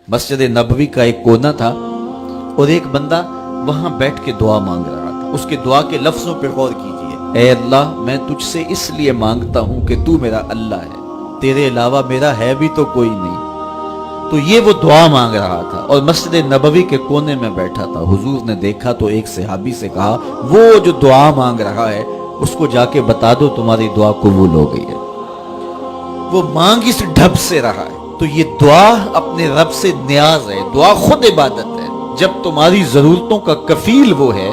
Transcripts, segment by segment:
मस्जिद नबवी का एक कोना था और एक बंदा वहां बैठ के दुआ मांग रहा था। उसके दुआ के लफ्जों पर गौर कीजिए, ऐ अल्लाह मैं तुझसे इसलिए मांगता हूं कि तू मेरा अल्लाह है, तेरे अलावा मेरा है भी तो कोई नहीं। तो ये वो दुआ मांग रहा था और मस्जिद नबवी के कोने में बैठा था। हुजूर ने देखा तो एक सहाबी से कहा, वो जो दुआ मांग रहा है उसको जाके बता दो तुम्हारी दुआ कबूल हो गई है। वो मांग इस ढब से रहा है। तो ये दुआ अपने रब से न्याज है, दुआ खुद इबादत है। जब तुम्हारी जरूरतों का कफील वो है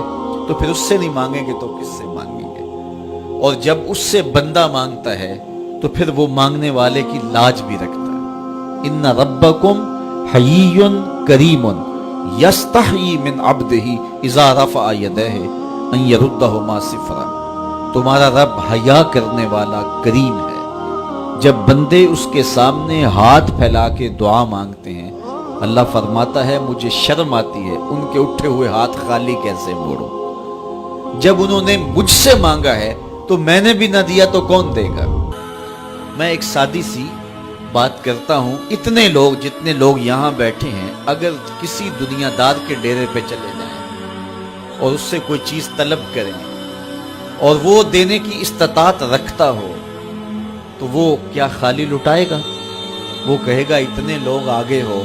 तो फिर उससे नहीं मांगेंगे तो किससे मांगेंगे। और जब उससे बंदा मांगता है तो फिर वो मांगने वाले की लाज भी रखता है। इन्ना रब्बकुम हय्युन करीमुन यस्तही मिन अब्दिही इज़ा रफ़अ यदैहि अन यरुद्दहुमा सिफ़रा। तुम्हारा रब हया करने वाला करीम है। जब बंदे उसके सामने हाथ फैला के दुआ मांगते हैं, अल्लाह फरमाता है मुझे शर्म आती है उनके उठे हुए हाथ खाली कैसे मोड़ो। जब उन्होंने मुझसे मांगा है तो मैंने भी ना दिया तो कौन देगा। मैं एक सादी सी बात करता हूं, इतने लोग जितने लोग यहां बैठे हैं, अगर किसी दुनियादार के डेरे पे चले जाएं और उससे कोई चीज तलब करें और वो देने की इस्तात रखता हो तो वो क्या खाली लुटाएगा? वो कहेगा इतने लोग आगे हो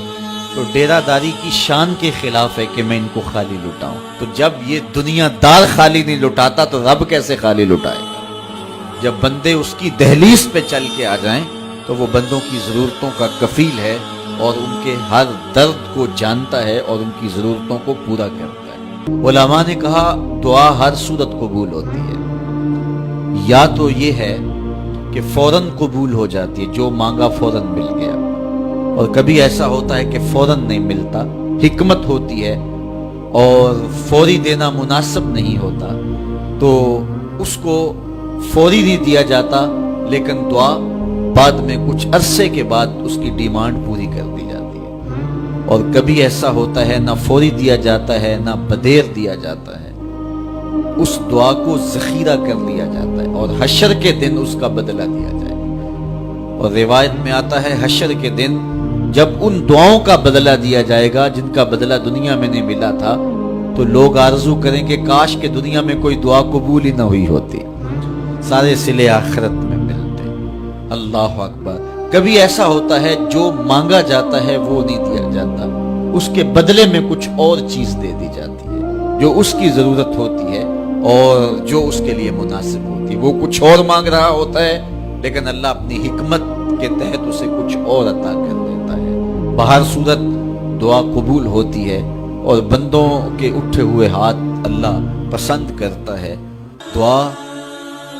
तो डेरादारी की शान के खिलाफ है कि मैं इनको खाली लुटाऊं। तो जब ये दुनियादार खाली नहीं लुटाता तो रब कैसे खाली लुटाएगा। जब बंदे उसकी दहलीज पे चल के आ जाएं तो वो बंदों की जरूरतों का कफील है और उनके हर दर्द को जानता है और उनकी जरूरतों को पूरा करता है। उलमा ने कहा दुआ हर सूरत कबूल होती है। या तो ये है कि फौरन कबूल हो जाती है, जो मांगा फौरन मिल गया, और कभी ऐसा होता है कि फौरन नहीं मिलता, हिकमत होती है और फौरी देना मुनासिब नहीं होता तो उसको फौरी नहीं दिया जाता, लेकिन दुआ बाद में कुछ अरसे के बाद उसकी डिमांड पूरी कर दी जाती है। और कभी ऐसा होता है ना फौरी दिया जाता है ना बदेर दिया जाता है, उस दुआ को जखीरा कर लिया जाता है और हशर के दिन उसका बदला दिया जाएगा। और रिवायत में आता है हशर के दिन जब उन दुआओं का बदला दिया जाएगा जिनका बदला दुनिया में नहीं मिला था, तो लोग आरजू करेंगे काश के दुनिया में कोई दुआ कबूल ही ना हुई होती, सारे सिले आखिरत में मिलते। अल्लाह अकबर। कभी ऐसा होता है जो मांगा जाता है वो नहीं दिया जाता, उसके बदले में कुछ और चीज दे दी जाती है जो उसकी जरूरत होती है और जो उसके लिए मुनासिब होती है। वो कुछ और मांग रहा होता है लेकिन अल्लाह अपनी हिकमत के तहत उसे कुछ और अता कर देता है। बाहर सूरत दुआ कबूल होती है और बंदों के उठे हुए हाथ अल्लाह पसंद करता है। दुआ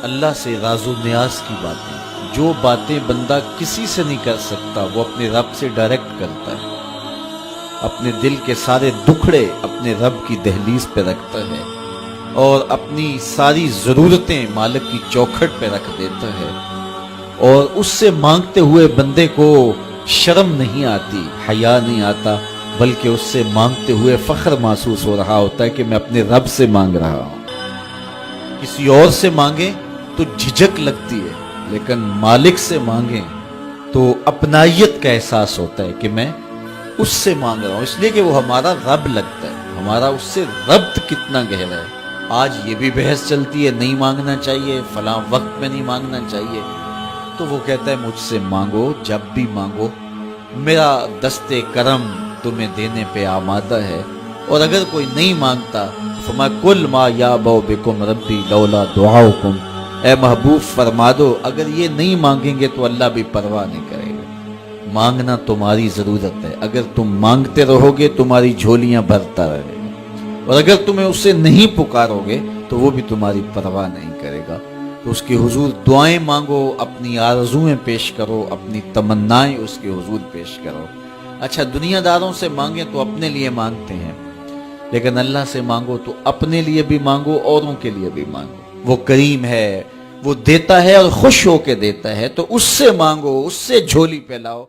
अल्लाह से राज़ो न्याज की बातें, जो बातें बंदा किसी से नहीं कर सकता वो अपने रब से डायरेक्ट करता है। अपने दिल के सारे दुखड़े अपने रब की दहलीज पे रखता है और अपनी सारी जरूरतें मालिक की चौखट पे रख देता है। और उससे मांगते हुए बंदे को शर्म नहीं आती, हया नहीं आता, बल्कि उससे मांगते हुए फख्र महसूस हो रहा होता है कि मैं अपने रब से मांग रहा हूं। किसी और से मांगे तो झिझक लगती है, लेकिन मालिक से मांगे तो अपनायत का एहसास होता है कि मैं उससे मांग रहा हूं, इसलिए कि वो हमारा रब लगता है, हमारा उससे रब्त कितना गहरा है। आज ये भी बहस चलती है नहीं मांगना चाहिए, फलां वक्त में नहीं मांगना चाहिए। तो वो कहता है मुझसे मांगो, जब भी मांगो, मेरा दस्ते करम तुम्हें देने पे आमादा है। और अगर कोई नहीं मांगता फमा कुल मा या बो बिकुम रब्बी लौला दुआउकुम, ए महबूब फरमा दो अगर ये नहीं मांगेंगे तो अल्लाह भी परवाह नहीं करेगा। मांगना तुम्हारी जरूरत है, अगर तुम मांगते रहोगे तुम्हारी झोलियां भरता रहेगा, और अगर तुम्हें उससे नहीं पुकारोगे तो वो भी तुम्हारी परवाह नहीं करेगा। तो उसके हुजूर दुआएं मांगो, अपनी आरज़ुएं पेश करो, अपनी तमन्नाएं उसके हुजूर पेश करो। अच्छा, दुनियादारों से मांगे तो अपने लिए मांगते हैं, लेकिन अल्लाह से मांगो तो अपने लिए भी मांगो, औरों के लिए भी मांगो। वो करीम है, वो देता है और खुश होके देता है, तो उससे मांगो, उससे झोली फैलाओ।